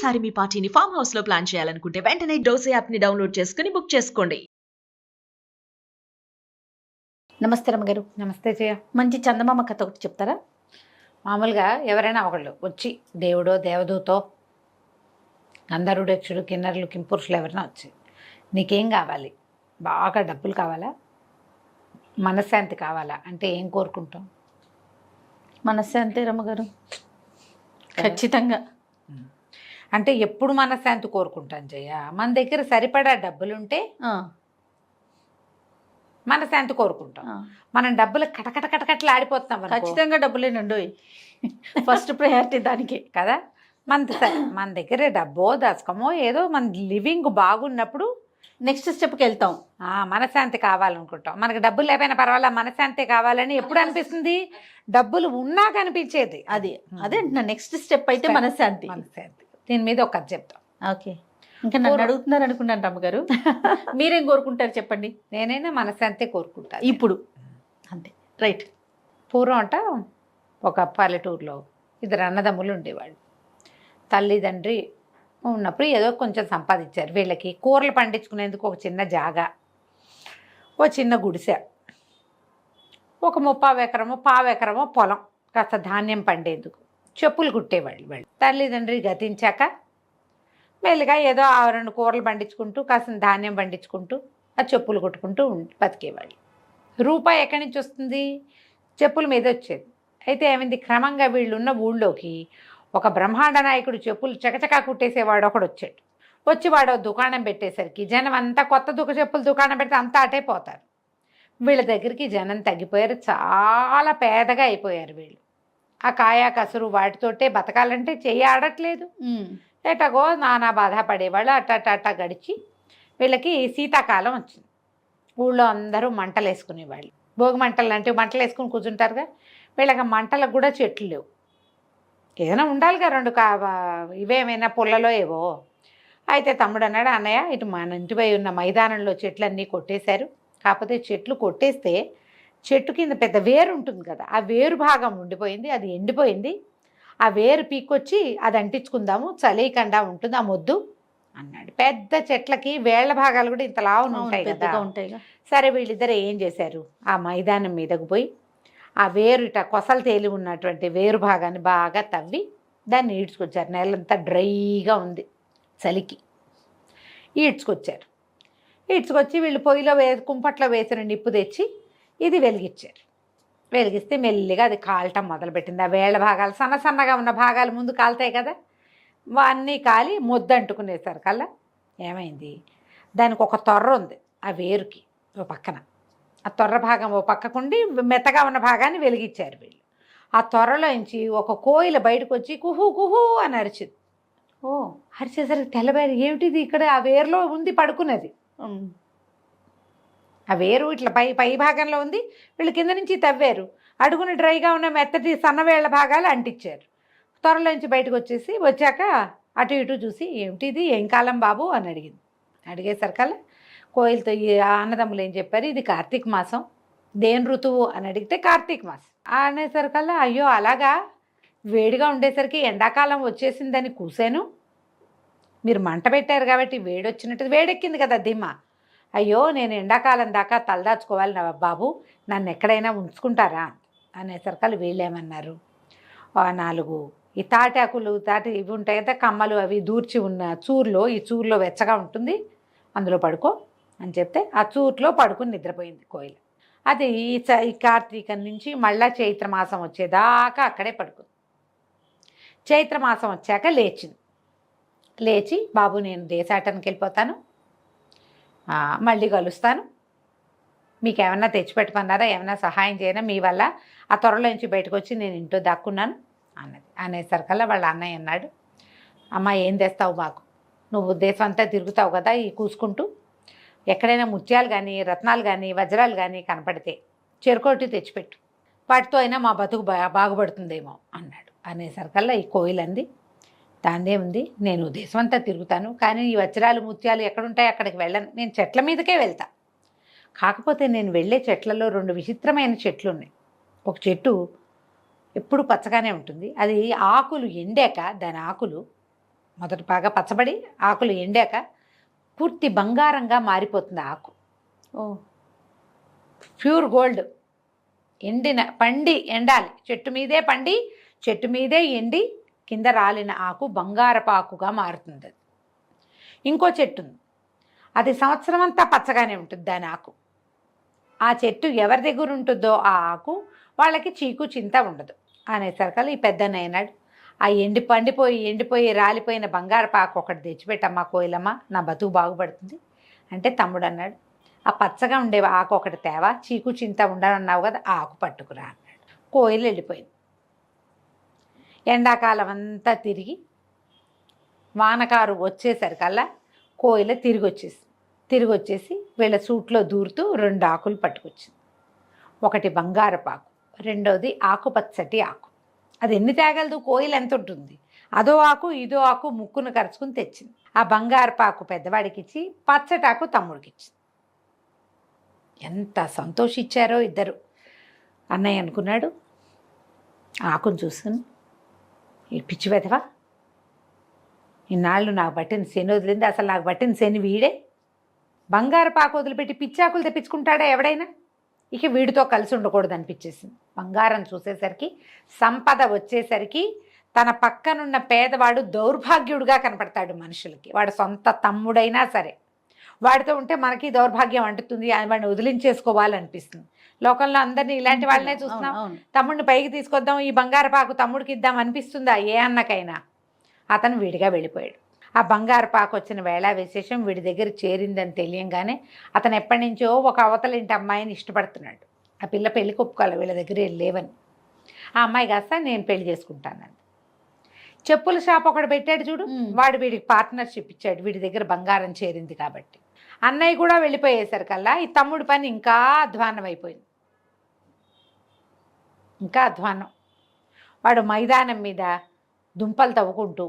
ఈసారి మీ పార్టీని farm house లో ప్లాన్ చేయాలనుకుంటే వెంటనే డోసే యాప్ ని డౌన్లోడ్ చేసుకుని బుక్ చేసుకోండి. నమస్తే రమ్మగారు. నమస్తే జయ. మంచి చందమామ కథ ఒకటి చెప్తారా? మామూలుగా ఎవరైనా ఒకళ్ళు వచ్చి దేవుడో దేవదూతో గంధర్వుడక్షుడు కిన్నరులు కింపురుషులు ఎవరైనా వచ్చి నీకేం కావాలి, బాగా డబ్బులు కావాలా, మనశ్శాంతి కావాలా అంటే ఏం కోరుకుంటాం? మనశ్శాంతి రమ్మగారు, ఖచ్చితంగా. అంటే ఎప్పుడు మనశ్శాంతి కోరుకుంటాం జయ. మన దగ్గర సరిపడా డబ్బులుంటే మనశ్శాంతి కోరుకుంటాం. మనం డబ్బులు కటకట కటకట్లు ఆడిపోతాం. ఖచ్చితంగా డబ్బులేనండి, ఫస్ట్ ప్రయారిటీ దానికి కదా. మన దగ్గర డబ్బో దశకమో ఏదో మన లివింగ్ బాగున్నప్పుడు నెక్స్ట్ స్టెప్కి వెళ్తాం. మనశ్శాంతి కావాలనుకుంటాం. మనకు డబ్బులు లేకపోయినా పర్వాలేదు, మనశ్శాంతి కావాలని ఎప్పుడు అనిపిస్తుంది? డబ్బులు ఉన్నా కనిపించేది అదే అంటున్నా. నెక్స్ట్ స్టెప్ అయితే మనశ్శాంతి. దీని మీద ఒక కథ చెప్తాం. ఓకే, ఇంకా నన్ను అడుగుతున్నారు అనుకున్నాను రమ్మగారు. మీరేం కోరుకుంటారు చెప్పండి? నేనైనా మనశ్శాంతి కోరుకుంటాను ఇప్పుడు. అంతే, రైట్. పూర్వం అంట ఒక పల్లెటూరులో ఇద్దరు అన్నదమ్ములు ఉండేవాళ్ళు. తల్లిదండ్రి ఉన్నప్పుడు ఏదో కొంచెం సంపాదించారు. వీళ్ళకి కూరలు పండించుకునేందుకు ఒక చిన్న జాగా, ఓ చిన్న గుడిసె, ఒక 30 ఎకరమో 15 ఎకరమో పొలం, కాస్త ధాన్యం పండేందుకు చెప్పులు కుట్టేవాళ్ళు. వాళ్ళు తల్లిదండ్రి గతించాక మెల్లిగా ఏదో 2 కూరలు పండించుకుంటూ కాస్త ధాన్యం పండించుకుంటూ ఆ చెప్పులు కుట్టుకుంటూ బతికేవాళ్ళు. రూపాయి ఎక్కడి నుంచి వస్తుంది? చెప్పుల మీద వచ్చేది. అయితే ఏమైంది, క్రమంగా వీళ్ళున్న ఊళ్ళోకి ఒక బ్రహ్మాండ నాయకుడు చెప్పులు చకచకా కుట్టేసేవాడు ఒకడు వచ్చాడు. వచ్చి వాడు దుకాణం పెట్టేసరికి జనం అంతా కొత్త చెప్పులు దుకాణం పెడితే అంతా అటే పోతారు. వీళ్ళ దగ్గరికి జనం తగ్గిపోయారు, చాలా పేదగా అయిపోయారు వీళ్ళు. ఆ కాయా కసురు వాటితోటే బతకాలంటే చెయ్యి ఆడట్లేదు. ఎటగో నానా బాధ పడేవాళ్ళు. అట్ట గడిచి వీళ్ళకి శీతాకాలం వచ్చింది. ఊళ్ళో అందరూ మంటలు వేసుకునేవాళ్ళు. భోగి మంటలు అంటే మంటలు వేసుకుని కూర్చుంటారుగా. వీళ్ళకి మంటలకు కూడా చెట్లు లేవు. ఏదైనా ఉండాలిగా 2 ఇవేమైనా పుల్లలో ఏవో. అయితే తమ్ముడు అన్నాడు, అన్నయ్య ఇటు మన ఇంటిపై ఉన్న మైదానంలో చెట్లన్నీ కొట్టేశారు. కాకపోతే చెట్లు కొట్టేస్తే చెట్టు కింద పెద్ద వేరు ఉంటుంది కదా, ఆ వేరు భాగం ఉండిపోయింది, అది ఎండిపోయింది. ఆ వేరు పీక్కొచ్చి అది అంటించుకుందాము, చలికుండా ఉంటుంది ఆ మొద్దు అన్నాడు. పెద్ద చెట్లకి వేళ్ల భాగాలు కూడా ఇంతలా ఉంటాయి కదా. సరే వీళ్ళిద్దరు ఏం చేశారు, ఆ మైదానం మీదకు పోయి ఆ వేరు ఇట కొసలు తేలి ఉన్నటువంటి వేరు భాగాన్ని బాగా తవ్వి దాన్ని ఈడ్చుకొచ్చారు. నేలంతా డ్రైగా ఉంది చలికి. ఈడ్చుకొచ్చారు. ఈడ్చుకొచ్చి వీళ్ళు పొయ్యిలో కుంపట్లో వేసిన నిప్పు తెచ్చి ఇది వెలిగించారు. వెలిగిస్తే మెల్లిగా అది కాలటం మొదలుపెట్టింది. ఆ వేళ్ల భాగాలు సన్నగా ఉన్న భాగాలు ముందు కాలుతాయి కదా, అన్నీ కాలి ముద్ద అంటుకునేసారు కల్లా. ఏమైంది, దానికి ఒక తొర్ర ఉంది ఆ వేరుకి ఓ పక్కన. ఆ తొర్ర భాగం ఓ పక్కకుండి మెత్తగా ఉన్న భాగాన్ని వెలిగించారు వీళ్ళు. ఆ తొర్రలోంచి ఒక కోయిల బయటకు వచ్చి కుహు కుహు అని అరిచింది. అరిచేసరికి తెల్లబారి, ఏమిటిది ఇక్కడ ఆ వేరులో ఉంది పడుకున్నది. ఆ వేరు ఇట్లా పై భాగంలో ఉంది, వీళ్ళు కింద నుంచి తవ్వారు. అడుగున డ్రైగా ఉన్న మెత్తటి సన్నవేళ్ల భాగాలు అంటించారు. త్వరలోంచి బయటకు వచ్చాక అటు ఇటు చూసి, ఏమిటిది, ఏం కాలం బాబు అని అడిగింది. అడిగేసరికల్లా కోయిలతో ఈ అన్నదమ్ములు ఏం చెప్పారు, ఇది కార్తీక మాసం. దేని ఋతువు అని అడిగితే కార్తీక మాసం అనేసరికల్లా, అయ్యో అలాగా, వేడిగా ఉండేసరికి ఎండాకాలం వచ్చేసిందని కూసాను. మీరు మంట పెట్టారు కాబట్టి వేడి వచ్చినట్టు, వేడెక్కింది కదా దిమ్మ. అయ్యో నేను ఎండాకాలం దాకా తలదాచుకోవాలి నా బాబు, నన్ను ఎక్కడైనా ఉంచుకుంటారా అనేసరికల్లా వీళ్ళేమన్నారు, 4 ఈ తాటాకులు ఇవి ఉంటాయి కదా, కమ్మలు అవి దూర్చి ఉన్న చూరులో, ఈ చూరులో వెచ్చగా ఉంటుంది, అందులో పడుకో అని చెప్తే ఆ చూరులో పడుకుని నిద్రపోయింది కోయిల. అది ఈ కార్తీకం నుంచి మళ్ళా చైత్రమాసం వచ్చేదాకా అక్కడే పడుకుంది. చైత్రమాసం వచ్చాక లేచి బాబు నేను దేశాటనకి వెళ్ళిపోతాను, మళ్ళీ కలుస్తాను, మీకు ఏమన్నా తెచ్చిపెట్టమన్నారా, ఏమన్నా సహాయం చేయనా, మీ వల్ల ఆ త్వరలోంచి బయటకు వచ్చి నేను ఇంట్లో దాక్కున్నాను అన్నది. అనేసరికల్లా వాళ్ళ అన్నయ్య అన్నాడు, అమ్మ ఏం తెస్తావు మాకు, నువ్వు దేశం అంతా తిరుగుతావు కదా ఈ కూసుకుంటూ, ఎక్కడైనా ముత్యాలు కానీ రత్నాలు కానీ వజ్రాలు కానీ కనపడితే చెరుకోటి తెచ్చిపెట్టు, వాటితో అయినా మా బతుకు బాగుపడుతుందేమో అన్నాడు. అనేసరికల్లా ఈ కోయిలంది, దాందే ఉంది, నేను దేశం అంతా తిరుగుతాను, కానీ ఈ వజ్రాలు ముత్యాలు ఎక్కడుంటాయి అక్కడికి వెళ్ళను, నేను చెట్ల మీదకే వెళ్తా. కాకపోతే నేను వెళ్ళే చెట్లలో 2 విచిత్రమైన చెట్లు ఉన్నాయి. ఒక చెట్టు ఎప్పుడు పచ్చగానే ఉంటుంది, అది ఆకులు ఎండాక దాని ఆకులు మొదట బాగా పచ్చబడి ఆకులు ఎండాక పూర్తి బంగారంగా మారిపోతుంది ఆకు. ఓ ప్యూర్ గోల్డ్. పండి ఎండాలి, చెట్టు మీదే పండి చెట్టు మీదే ఎండి కింద రాలిన ఆకు బంగారపు ఆకుగా మారుతుంది. అది ఇంకో చెట్టు ఉంది, అది సంవత్సరం అంతా పచ్చగానే ఉంటుంది దాని ఆకు. ఆ చెట్టు ఎవరి దగ్గర ఉంటుందో ఆ ఆకు వాళ్ళకి చీకు చింత ఉండదు అనేసరికల్లా ఈ పెద్దన్న అన్నాడు, ఆ ఎండిపోయి రాలిపోయిన బంగారపు ఆకు ఒకటి తెచ్చిపెట్టమ్మా కోయిలమ్మ, నా బతుకు బాగుపడుతుంది అంటే తమ్ముడు అన్నాడు, ఆ పచ్చగా ఉండే ఆకు ఒకటి తేవా, చీకు చింత ఉండనన్నావు కదా, ఆ ఆకు పట్టుకురా అన్నాడు. కోయిలు వెళ్ళిపోయింది. ఎండాకాలం అంతా తిరిగి వానకారు వచ్చేసరికల్లా కోయిల తిరిగి వచ్చేసి వీళ్ళ సూట్లో దూరుతూ 2 ఆకులు పట్టుకొచ్చింది. ఒకటి బంగారపు ఆకు, రెండోది ఆకుపచ్చటి ఆకు. అది ఎన్ని తేగలదు, కోయిల ఎంత ఉంటుంది, అదో ఆకు ఇదో ఆకు ముక్కును కరుచుకుని తెచ్చింది. ఆ బంగారపు ఆకు పెద్దవాడికి ఇచ్చి పచ్చటాకు తమ్ముడికి ఇచ్చింది. ఎంత సంతోషించారో ఇద్దరు. అన్నయ్య అనుకున్నాడు, ఆకును చూసుకుని, ఈ పిచ్చి వెధవా, ఇన్నాళ్ళు నాకు పట్టిన శని వదిలింది, అసలు నాకు పట్టిన శని వీడే. బంగారపు ఆకు వదిలిపెట్టి పిచ్చాకులు తెప్పించుకుంటాడా ఎవడైనా, ఇక వీడితో కలిసి ఉండకూడదు అనిపించేసింది. బంగారం చూసేసరికి, సంపద వచ్చేసరికి తన పక్కనున్న పేదవాడు దౌర్భాగ్యుడిగా కనపడతాడు మనుషులకి. వాడు సొంత తమ్ముడైనా సరే వాడితో ఉంటే మనకి దౌర్భాగ్యం అంటుతుంది, వాడిని వదిలించేసుకోవాలనిపిస్తుంది. లోకంలో అందరినీ ఇలాంటి వాళ్ళనే చూస్తున్నాం. తమ్ముడిని పైకి తీసుకొద్దాం, ఈ బంగారపాకు తమ్ముడికి ఇద్దాం అనిపిస్తుందా ఏ అన్నకైనా? అతను విడిగా వెళ్ళిపోయాడు. ఆ బంగారపాకు వచ్చిన వేళ విశేషం వీడి దగ్గర చేరిందని తెలియంగానే అతను ఎప్పటి నుంచో ఒక అవతల ఇంటి అమ్మాయిని ఇష్టపడుతున్నాడు. ఆ పిల్ల పెళ్లి ఒప్పుకోవాలి, వీళ్ళ దగ్గర లేవని. ఆ అమ్మాయి కాస్త నేను పెళ్లి చేసుకుంటానండి. చెప్పుల షాప్ ఒకటి పెట్టాడు చూడు, వాడు వీడికి పార్ట్నర్షిప్ ఇచ్చాడు, వీడి దగ్గర బంగారం చేరింది కాబట్టి. అన్నయ్య కూడా వెళ్ళిపోయేసరికల్లా ఈ తమ్ముడి పని ఇంకా అధ్వాన్నం అయిపోయింది. ఇంకా అధ్వాన్నం. వాడు మైదానం మీద దుంపలు తవ్వుకుంటూ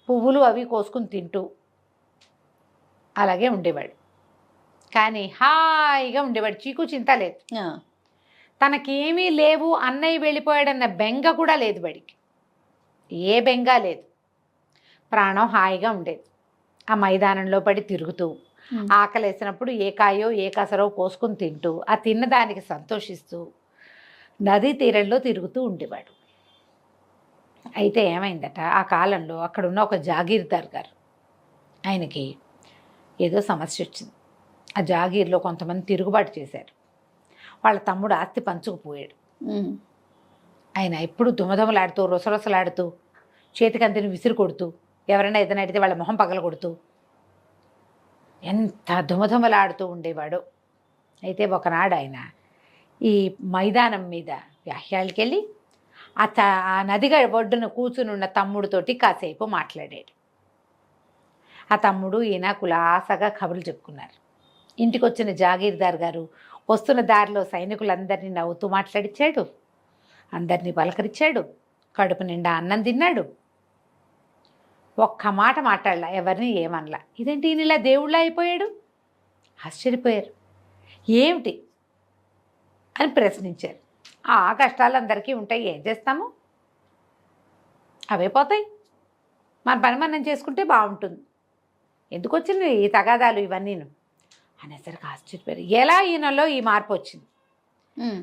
పువ్వులు అవి కోసుకుని తింటూ అలాగే ఉండేవాడు. కానీ హాయిగా ఉండేవాడు, చీకు చింత లేదు. తనకేమీ లేవు, అన్నయ్య వెళ్ళిపోయాడన్న బెంగ కూడా లేదు వాడికి, ఏ బెంగ లేదు. ప్రాణం హాయిగా ఉండేది. ఆ మైదానంలో పడి తిరుగుతూ ఆకలేసినప్పుడు ఏ కాయో ఏ కసరో కోసుకుని తింటూ ఆ తిన్నదానికి సంతోషిస్తూ నదీ తీరంలో తిరుగుతూ ఉండేవాడు. అయితే ఏమైందట, ఆ కాలంలో అక్కడున్న ఒక జాగీర్దార్ గారు, ఆయనకి ఏదో సమస్య వచ్చింది. ఆ జాగీర్లో కొంతమంది తిరుగుబాటు చేశారు. వాళ్ళ తమ్ముడు ఆస్తి పంచుకుపోయాడు. ఆయన ఎప్పుడు దుమదుమలాడుతూ రొసరొసలాడుతూ చేతికంతిని విసిరి కొడుతూ ఎవరైనా ఏదైనా అడిగితే వాళ్ళ మొహం పగల కొడుతూ ఎంత దుమదుమలాడుతూ ఉండేవాడు. అయితే ఒకనాడు ఆయన ఈ మైదానం మీద వ్యాహ్యాలకి వెళ్ళి ఆ నదిగా ఒడ్డున కూర్చునున్న తమ్ముడితోటి కాసేపు మాట్లాడాడు. ఆ తమ్ముడు ఈయన కులాసగా కబుర్లు చెప్పుకున్నారు. ఇంటికి వచ్చిన జాగీర్దార్ గారు వస్తున్న దారిలో సైనికులందరినీ నవ్వుతూ మాట్లాడిచ్చాడు, అందరినీ పలకరించాడు, కడుపు నిండా అన్నం తిన్నాడు. ఒక్క మాట మాట్లాడలా, ఎవరిని ఏమనలా. ఇదేంటి ఈయన ఇలా దేవుళ్ళ అయిపోయాడు? ఆశ్చర్యపోయారు. ఏమిటి అని ప్రశ్నించారు. ఆ కష్టాలు అందరికీ ఉంటాయి, ఏం చేస్తాము, అవే పోతాయి, మన పని మనం చేసుకుంటే బాగుంటుంది, ఎందుకు వచ్చింది ఈ తగాదాలు ఇవన్నీను అనేసరికి ఆశ్చర్యపోయారు. ఎలా ఈయనలో ఈ మార్పు వచ్చింది?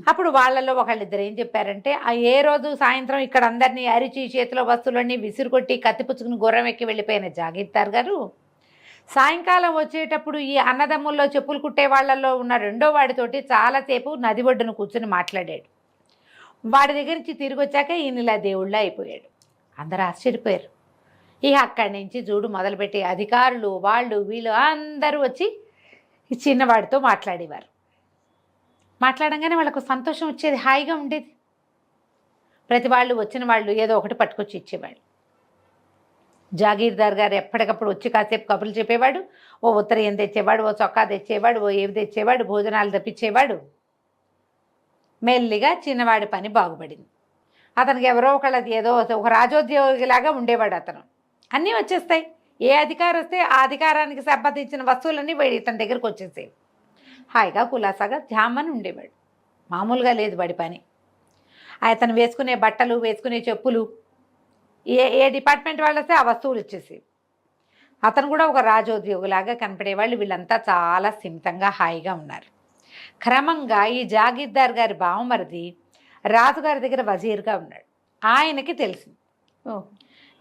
అప్పుడు వాళ్ళలో ఒకళ్ళిద్దరు ఏం చెప్పారంటే, ఏ రోజు సాయంత్రం ఇక్కడ అందరినీ అరిచి చేతిలో వస్తువులన్నీ విసిరుకొట్టి కత్తిపుచ్చుకుని గుర్రం ఎక్కి వెళ్ళిపోయిన జాగీర్దార్ గారు సాయంకాలం వచ్చేటప్పుడు ఈ అన్నదమ్ముల్లో చెప్పులు కుట్టే వాళ్ళల్లో ఉన్న రెండో వాడితోటి చాలాసేపు నది ఒడ్డున కూర్చొని మాట్లాడాడు. వాడి దగ్గర నుంచి తిరిగి వచ్చాక ఈయన ఇలా దేవుళ్ళ అయిపోయాడు. అందరూ ఆశ్చర్యపోయారు. ఇక అక్కడి నుంచి చూడు మొదలుపెట్టి అధికారులు వాళ్ళు వీళ్ళు అందరూ వచ్చి ఈ చిన్నవాడితో మాట్లాడేవారు. మాట్లాడంగానే వాళ్ళకు సంతోషం వచ్చేది, హాయిగా ఉండేది. ప్రతి వాళ్ళు వచ్చిన వాళ్ళు ఏదో ఒకటి పట్టుకొచ్చి ఇచ్చేవాళ్ళు. జాగీర్దార్ గారు ఎప్పటికప్పుడు వచ్చి కాసేపు కబుర్లు చెప్పేవాడు. ఓ ఉత్తరీయం తెచ్చేవాడు, ఓ చొక్కా తెచ్చేవాడు, ఓ ఏవి తెచ్చేవాడు, భోజనాలు తెప్పించేవాడు. మెల్లిగా చిన్నవాడి పని బాగుపడింది. అతనికి ఎవరో ఒకళ్ళది ఏదో ఒక రాజోద్యోగిలాగా ఉండేవాడు. అతను అన్నీ వచ్చేస్తాయి, ఏ అధికారం వస్తే ఆ అధికారానికి సంబంధించిన వస్తువులన్నీ ఇతని దగ్గరకు వచ్చేసాయి. హాయిగా కులాసాగా జామని ఉండేవాడు. మామూలుగా లేదు వాడి పని. అతను వేసుకునే బట్టలు వేసుకునే చెప్పులు ఏ ఏ డిపార్ట్మెంట్ వాళ్ళు వస్తే ఆ వస్తువులు ఇచ్చేసి, అతను కూడా ఒక రాజోద్యోగులాగా కనపడేవాళ్ళు. వీళ్ళంతా చాలా స్థిమితంగా హాయిగా ఉన్నారు. క్రమంగా ఈ జాగీర్దార్ గారి బావమరిది రాజుగారి దగ్గర వజీర్గా ఉన్నాడు. ఆయనకి తెలిసింది ఓ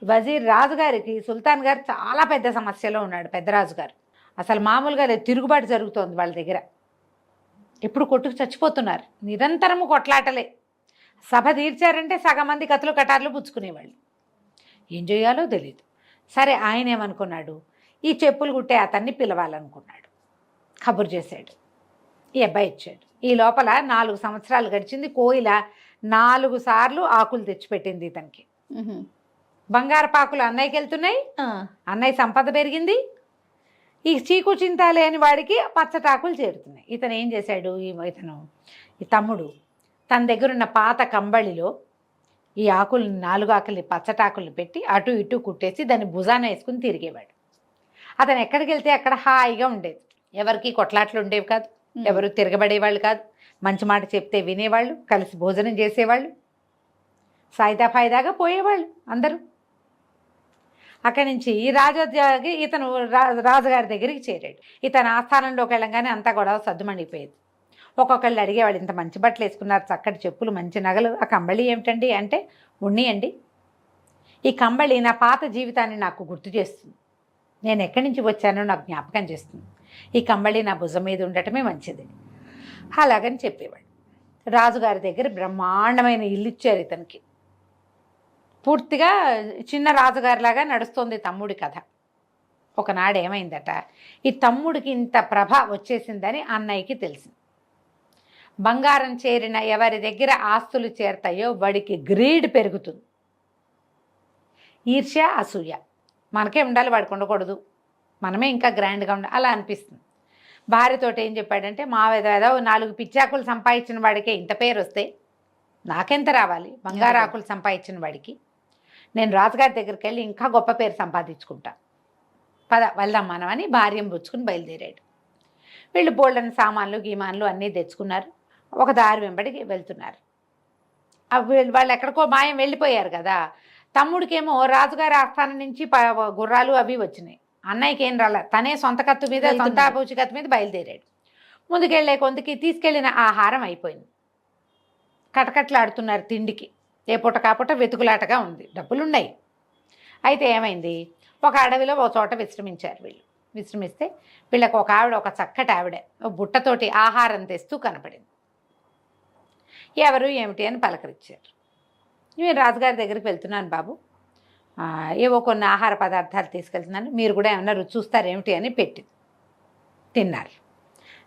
వజీర్ రాజుగారికి సుల్తాన్ గారు చాలా పెద్ద సమస్యలో ఉన్నాడు. పెద్ద రాజుగారు అసలు మామూలుగా లేదు, తిరుగుబాటు జరుగుతోంది వాళ్ళ దగ్గర. ఎప్పుడు కొట్టుకు చచ్చిపోతున్నారు, నిరంతరము కొట్లాటలే. సభ తీర్చారంటే సగం మంది కత్తులు కటార్లు పుచ్చుకునేవాళ్ళు. ఏం చేయాలో తెలియదు. సరే ఆయన ఏమనుకున్నాడు, ఈ చెప్పులు కుట్టే అతన్ని పిలవాలనుకున్నాడు. కబురు చేశాడు, ఈ అబ్బాయి ఇచ్చాడు. ఈ లోపల 4 సంవత్సరాలు గడిచింది. కోయిల 4 సార్లు ఆకులు తెచ్చిపెట్టింది ఇతనికి. బంగారపాకులు అన్నయ్యకి వెళ్తున్నాయి, అన్నయ్య సంపద పెరిగింది. ఈ చీకు చింత లేని వాడికి పచ్చటాకులు చేరుతున్నాయి. ఇతను ఏం చేశాడు, ఈ తమ్ముడు తన దగ్గర ఉన్న పాత కంబళిలో ఈ ఆకుల్ని 4 ఆకుల్ని పచ్చటాకుల్ని పెట్టి అటు ఇటు కుట్టేసి దాన్ని భుజాన వేసుకుని తిరిగేవాడు. అతను ఎక్కడికి వెళ్తే అక్కడ హాయిగా ఉండేది. ఎవరికి కొట్లాట్లు ఉండేవి కాదు, ఎవరు తిరగబడేవాళ్ళు కాదు. మంచి మాట చెప్తే వినేవాళ్ళు, కలిసి భోజనం చేసేవాళ్ళు, సాయిదా ఫాయిదాగా పోయేవాళ్ళు అందరూ. అక్కడి నుంచి ఈ రాజోద్యోగి ఇతను రాజుగారి దగ్గరికి చేరాడు. ఇతను ఆస్థానంలోకి వెళ్ళంగానే అంతా గొడవ సద్దుమణిపోయేది. ఒక్కొక్కళ్ళు అడిగేవాడు, ఇంత మంచి బట్టలు వేసుకున్నారు, చక్కటి చెప్పులు, మంచి నగలు, ఆ కంబళి ఏమిటండి అంటే, ఉన్నియండి, ఈ కంబళి నా పాత జీవితాన్ని నాకు గుర్తు చేస్తుంది, నేను ఎక్కడి నుంచి వచ్చానో నాకు జ్ఞాపకం చేస్తుంది, ఈ కంబళి నా భుజం మీద ఉండటమే మంచిది అలాగని చెప్పేవాడు. రాజుగారి దగ్గర బ్రహ్మాండమైన ఇల్లు ఇచ్చారు ఇతనికి. పూర్తిగా చిన్న రాజుగారిలాగా నడుస్తోంది తమ్ముడి కథ. ఒకనాడు ఏమైందట, ఈ తమ్ముడికి ఇంత ప్రభ వచ్చేసిందని అన్నయ్యకి తెలిసింది. బంగారం చేరిన ఎవరి దగ్గర ఆస్తులు చేరతాయో వాడికి గ్రీడ్ పెరుగుతుంది. ఈర్ష్య, అసూయ. మనకే ఉండాలి, వాడికి ఉండకూడదు, మనమే ఇంకా గ్రాండ్గా ఉండాలి అలా అనిపిస్తుంది. భార్యతోటి ఏం చెప్పాడంటే, మా ఏదో 4 పిచ్చాకులు సంపాదించిన వాడికే ఇంత పేరు వస్తే నాకెంత రావాలి, బంగారాకులు సంపాదించిన వాడికి. నేను రాజుగారి దగ్గరికి వెళ్ళి ఇంకా గొప్ప పేరు సంపాదించుకుంటా, పద వెళ్దాం మనం అని భార్యను పుచ్చుకుని బయలుదేరాడు. వీళ్ళు బోల్డని సామాన్లు గీమాన్లు అన్నీ తెచ్చుకున్నారు. ఒక దారి వెంబడికి వెళ్తున్నారు. వాళ్ళు ఎక్కడికో మాయం వెళ్ళిపోయారు కదా. తమ్ముడికేమో రాజుగారి ఆస్థానం నుంచి గుర్రాలు అవి వచ్చినాయి. అన్నయ్యకి ఏం రాలే, తనే సొంత కత్తు మీద, సొంత పూచి కత్తు మీద బయలుదేరాడు. ముందుకెళ్ళే కొంతకి తీసుకెళ్ళిన ఆహారం అయిపోయింది. కటకట్లాడుతున్నారు తిండికి. ఏ పూట కాపూట వెతుకులాటగా ఉంది, డబ్బులున్నాయి. అయితే ఏమైంది, ఒక అడవిలో ఒక చోట విశ్రమించారు వీళ్ళు. విశ్రమిస్తే వీళ్ళకి ఒక ఆవిడ, ఒక చక్కటి ఆవిడ బుట్టతోటి ఆహారం తెస్తూ కనపడింది. ఎవరు ఏమిటి అని పలకరించారు. నేను రాజుగారి దగ్గరికి వెళ్తున్నాను బాబు, ఏవో కొన్ని ఆహార పదార్థాలు తీసుకెళ్తున్నాను, మీరు కూడా ఏమన్నా రుచి చూస్తారేమిటి అని పెట్టింది. తిన్నారు.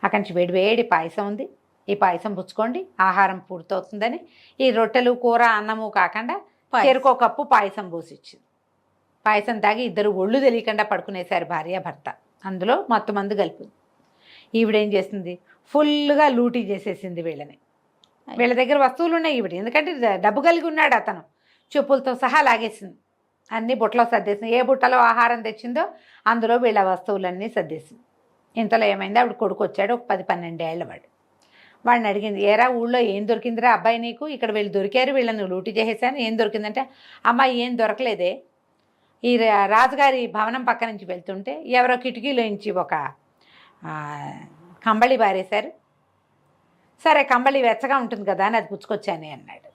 అక్కడి నుంచి వేడి వేడి పాయసం ఉంది, ఈ పాయసం పుచ్చుకోండి, ఆహారం పూర్తవుతుందని ఈ రొట్టెలు కూర అన్నము కాకుండా చెరుకో కప్పు పాయసం పోసిచ్చింది. పాయసం తాగి ఇద్దరు ఒళ్ళు తెలియకుండా పడుకునేశారు భార్యాభర్త. అందులో మొత్తం మందు కలిపింది. ఈవిడేం చేసింది, ఫుల్గా లూటీ చేసేసింది వీళ్ళని. వీళ్ళ దగ్గర వస్తువులు ఉన్నాయి ఈవిడ, ఎందుకంటే డబ్బు కలిగి ఉన్నాడు అతను. చెప్పులతో సహా లాగేసింది, అన్నీ బుట్టలో సర్దేసింది. ఏ బుట్టలో ఆహారం తెచ్చిందో అందులో వీళ్ళ వస్తువులన్నీ సర్దేసింది. ఇంతలో ఏమైంది, ఆవిడ కొడుకు వచ్చాడు, ఒక 10-12 ఏళ్ల వాడు. వాడిని అడిగింది, ఏరా ఊళ్ళో ఏం దొరికిందిరా అబ్బాయి నీకు, ఇక్కడ వీళ్ళు దొరికారు, వీళ్ళని లూటీ చేసేసాను, ఏం దొరికిందంటే, అమ్మాయి ఏం దొరకలేదే, ఈ రాజుగారి భవనం పక్క నుంచి వెళ్తుంటే ఎవరో కిటికీలోంచి ఒక కంబళి బారేశారు, సరే కంబళి వెచ్చగా ఉంటుంది కదా అని అది పుచ్చుకొచ్చానే అన్నాడు.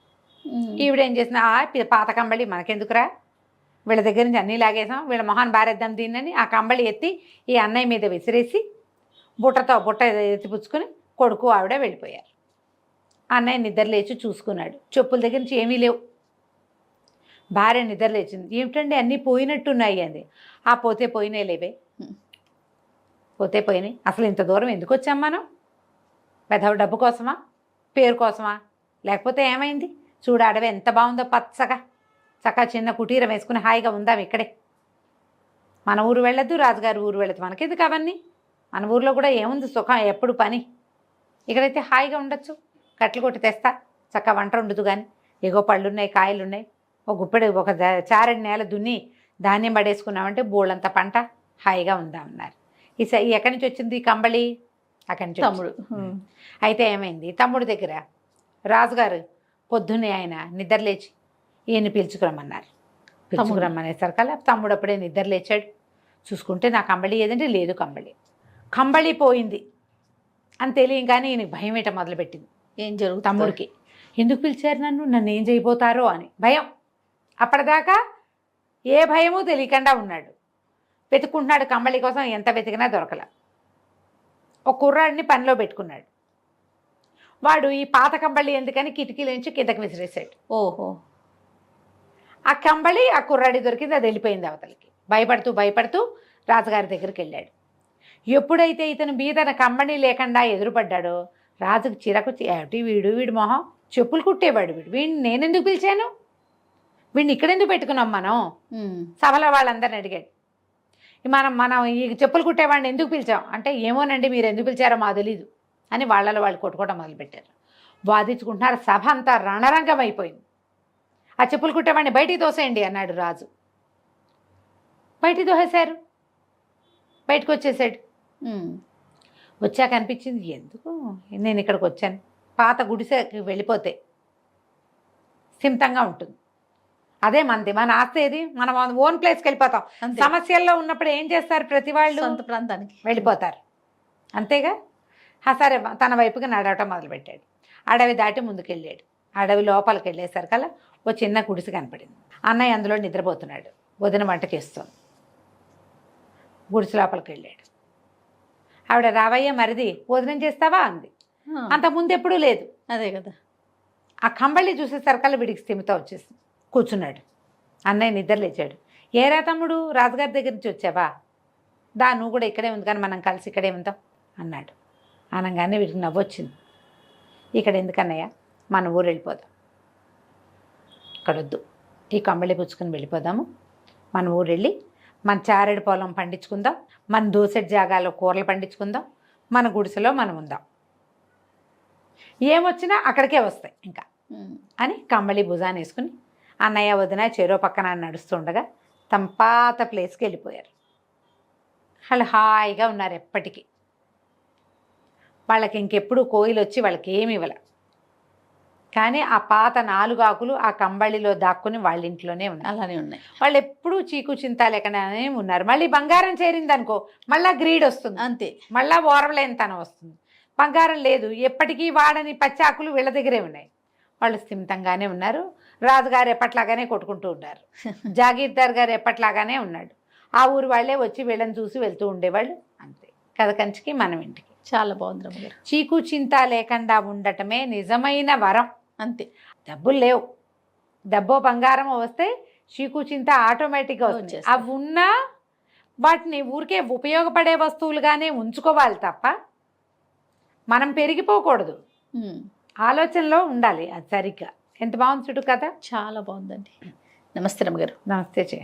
ఈవిడేం చేసిన, పాత కంబళి మనకెందుకురా, వీళ్ళ దగ్గర నుంచి అన్నీ లాగేసాం, వీళ్ళ మొహాన్ని బారేద్దాం దీన్నని ఆ కంబళి ఎత్తి ఈ అన్నయ్య మీద విసిరేసి బుట్ట ఎత్తిపుచ్చుకొని కొడుకు ఆవిడ వెళ్ళిపోయారు. అన్నయ్య నిద్రలేచి చూసుకున్నాడు, చెప్పుల దగ్గర నుంచి ఏమీ లేవు. భార్య నిద్రలేచింది, ఏమిటండి అన్నీ పోయినట్టున్నాయి అంది. ఆ పోతే పోయినాయి లేవే, పోతే పోయినాయి, అసలు ఇంత దూరం ఎందుకు వచ్చాం మనం, పెద్ద డబ్బు కోసమా, పేరు కోసమా, లేకపోతే ఏమైంది, చూడు అడవి ఎంత బాగుందో, పచ్చగా చక్కగా చిన్న కుటీరం వేసుకుని హాయిగా ఉందాం ఇక్కడే, మన ఊరు వెళ్ళొద్దు, రాజుగారి ఊరు వెళ్ళదు, మనకెందుకు అవన్నీ, మన ఊరిలో కూడా ఏముంది సుఖం, ఎప్పుడు పని, ఇక్కడైతే హాయిగా ఉండొచ్చు, కట్టెలు కొట్టి తెస్తా, చక్కగా వంట ఉండదు కానీ, ఎగో పళ్ళున్నాయి, కాయలున్నాయి, ఒక గుప్పెడు ఒక చారెడు నేల దున్ని ధాన్యం పడేసుకున్నామంటే బోళ్ళంత పంట, హాయిగా ఉందామన్నారు. ఎక్కడి నుంచి వచ్చింది ఈ కంబళి, అక్కడి నుంచి తమ్ముడు. అయితే ఏమైంది, తమ్ముడి దగ్గర రాజుగారు పొద్దున్నే ఆయన నిద్రలేచి ఈయన్ని పిలుచుకురమ్మన్నారు. పిలుచుకురమ్మనేసరికల్లా తమ్ముడు అప్పుడే నిద్ర లేచాడు. చూసుకుంటే నా కంబళి ఏదంటే లేదు, కంబళి పోయింది అని తెలియగానే ఈయనకి భయం వేయటం మొదలుపెట్టింది. ఏం జరుగుతుంది తమ్ముడికి ఎందుకు పిలిచారు నన్ను ఏం చేయబోతారో అని భయం. అప్పటిదాకా ఏ భయమూ తెలియకుండా ఉన్నాడు. వెతుక్కుంటున్నాడు కంబళి కోసం, ఎంత వెతికినా దొరకల. ఒక కుర్రాడిని పనిలో పెట్టుకున్నాడు. వాడు ఈ పాత కంబళి ఎందుకని కిటికీల నుంచి కిందకి విసిరేశాడు. ఓహో, ఆ కంబళి ఆ కుర్రాడి దొరికింది, అది వెళ్ళిపోయింది అవతలకి. భయపడుతూ రాజుగారి దగ్గరికి వెళ్ళాడు. ఎప్పుడైతే ఇతను మీద కంబళి లేకుండా ఎదురుపడ్డాడో రాజుకు చిరకు, ఏమిటి వీడి మొహం, చెప్పులు కుట్టేవాడు వీడిని నేనెందుకు పిలిచాను, వీడిని ఇక్కడెందుకు పెట్టుకున్నాం మనం, సభలో వాళ్ళందరిని అడిగాడు. మనం ఈ చెప్పులు కుట్టేవాడిని ఎందుకు పిలిచాం అంటే, ఏమోనండి మీరు ఎందుకు పిలిచారో మాకు తెలీదు అని వాళ్ళలో వాళ్ళు కొట్టుకోవడం మొదలుపెట్టారు. వాదించుకుంటున్నారు. సభ అంతా రణరంగం అయిపోయింది. ఆ చెప్పులు కుట్టేవాడిని బయటికి తోసేయండి అన్నాడు రాజు. బయటికి తోసేశారు. బయటకు వచ్చేసాడు. వచ్చాక అనిపించింది, ఎందుకు నేను ఇక్కడికి వచ్చాను, పాత గుడిసెకి వెళ్ళిపోతే స్థిమితంగా ఉంటుంది. అదే మన ఆస్తి ఏది, మనం ఓన్ ప్లేస్కి వెళ్ళిపోతాం. సమస్యల్లో ఉన్నప్పుడు ఏం చేస్తారు, ప్రతి వాళ్ళు సొంత ప్రాంతానికి వెళ్ళిపోతారు, అంతేగా. సరే తన వైపుగా నడవటం మొదలుపెట్టాడు. అడవి దాటి ముందుకెళ్ళాడు. అడవి లోపలికి వెళ్ళేసరికల్లా ఓ చిన్న గుడిసె కనపడింది. అన్నయ్య అందులో నిద్రపోతున్నాడు. వదిన వంటకేస్తుంది. గుడిసె లోపలికి వెళ్ళాడు. ఆవిడ రావయ్య మరిది భోజనం చేస్తావా అంది. అంతకుముందు ఎప్పుడూ లేదు. అదే కదా. ఆ కంబళి చూసేసరికల్లా వీడికి స్థిమిత వచ్చేసింది. కూర్చున్నాడు. అన్నయ్య నిద్ర లేచాడు. ఏరా తమ్ముడు, రాజుగారి దగ్గర నుంచి వచ్చావా, నువ్వు కూడా ఇక్కడే ఉంది కానీ మనం కలిసి ఇక్కడే ఉందాం అన్నాడు. అనగానే వీడికి నవ్వొచ్చింది. ఇక్కడ ఎందుకన్నయ్య, మన ఊరు వెళ్ళిపోదాం, ఇక్కడొద్దు, ఈ కంబళి పుచ్చుకొని వెళ్ళిపోదాము, మన ఊరు వెళ్ళి మన చారెడు పొలం పండించుకుందాం, మన దోసెడు జాగాలో కూరలు పండించుకుందాం, మన గుడిసెలో మనం ఉందాం, ఏమొచ్చినా అక్కడికే వస్తాయి ఇంకా అని కంబళి భుజాన్ని వేసుకుని అన్నయ్య వదిన చెరో పక్కన నడుస్తుండగా తమ పాత ప్లేస్కి వెళ్ళిపోయారు. వాళ్ళు హాయిగా ఉన్నారు ఎప్పటికీ. వాళ్ళకి ఇంకెప్పుడు కోయిలు వచ్చి వాళ్ళకి ఏమి ఇవ్వలే. కానీ ఆ పాత 4 ఆకులు ఆ కంబళిలో దాక్కుని వాళ్ళ ఇంట్లోనే ఉన్నాయి. అలానే ఉన్నాయి. వాళ్ళు ఎప్పుడూ చీకు చింత లేకనే ఉన్నారు. మళ్ళీ బంగారం చేరింది అనుకో, మళ్ళీ గ్రీడ్ వస్తుంది, అంతే, మళ్ళీ ఓర్వలేనితనం వస్తుంది. బంగారం లేదు, ఎప్పటికీ వాడని పచ్చాకులు వీళ్ళ దగ్గరే ఉన్నాయి. వాళ్ళు స్థిమితంగానే ఉన్నారు. రాజుగారు ఎప్పట్లాగానే కొట్టుకుంటూ ఉన్నారు. జాగీర్దార్ గారు ఎప్పట్లాగానే ఉన్నాడు. ఆ ఊరు వాళ్ళే వచ్చి వీళ్ళని చూసి వెళ్తూ ఉండేవాళ్ళు, అంతే. కథ కంచికి మనం ఇంటికి. చాలా బాగుంది రమ్మగారు. చీకు చింత లేకుండా ఉండటమే నిజమైన వరం. అంతే. డబ్బులు లేవు, డబ్బో బంగారం వస్తే చీకు చింత ఆటోమేటిక్గా వస్తుంది. అవి ఉన్నా వాటిని ఊరికే ఉపయోగపడే వస్తువులుగానే ఉంచుకోవాలి తప్ప మనం పెరిగిపోకూడదు. ఆలోచనలో ఉండాలి. అది సరిగ్గా. ఎంత బాగుంది చుట్టూ కథ. చాలా బాగుందండి. నమస్తే రమ్మగారు. నమస్తే.